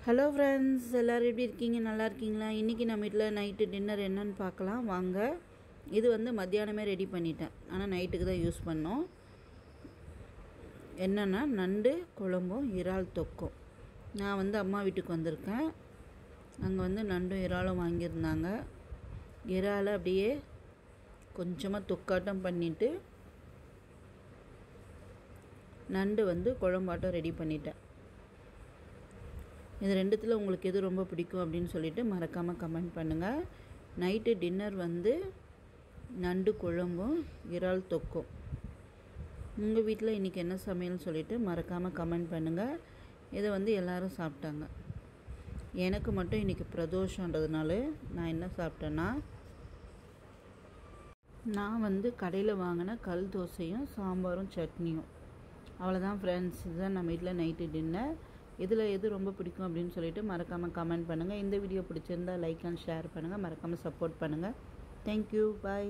Hello friends, எல்லோரும் எப்படி இருக்கீங்க? நல்லா இருக்கீங்களா? இன்றைக்கி நம்ம வீட்டில் நைட்டு டின்னர் என்னன்னு பார்க்கலாம் வாங்க. இது வந்து மத்தியானமே ரெடி பண்ணிட்டேன், ஆனால் நைட்டுக்கு தான் யூஸ் பண்ணோம். என்னென்னா நண்டு குழம்பும் இறால் தொக்கும். நான் வந்து அம்மா வீட்டுக்கு வந்திருக்கேன். அங்கே வந்து நண்டும் இறாலும் வாங்கியிருந்தாங்க. இறாலை அப்படியே கொஞ்சமாக தொக்காட்டம் பண்ணிவிட்டு நண்டு வந்து குழம்பாட்டம் ரெடி பண்ணிட்டேன். இது ரெண்டுத்தில் உங்களுக்கு எது ரொம்ப பிடிக்கும் அப்படின்னு சொல்லிட்டு மறக்காமல் கமெண்ட் பண்ணுங்கள். நைட்டு டின்னர் வந்து நண்டு குழம்பும் இறால் தொக்கும். உங்கள் வீட்டில் இன்றைக்கி என்ன சமையல்னு சொல்லிவிட்டு மறக்காமல் கமெண்ட் பண்ணுங்கள். இதை வந்து எல்லோரும் சாப்பிட்டாங்க. எனக்கு மட்டும் இன்றைக்கி பிரதோஷன்றதுனால நான் என்ன சாப்பிட்டேன்னா, நான் வந்து கடையில் வாங்கின கல் தோசையும் சாம்பாரும் சட்னியும். அவ்வளோதான் ஃப்ரெண்ட்ஸ், இதுதான் நம்ம வீட்டில் நைட்டு டின்னர். இதில் எது ரொம்ப பிடிக்கும் அப்படின்னு சொல்லிட்டு மறக்காமல் கமெண்ட் பண்ணுங்கள். இந்த வீடியோ பிடிச்சிருந்தால் லைக் அண்ட் ஷேர் பண்ணுங்கள். மறக்காமல் சப்போர்ட் பண்ணுங்கள். தேங்க்யூ, பாய்.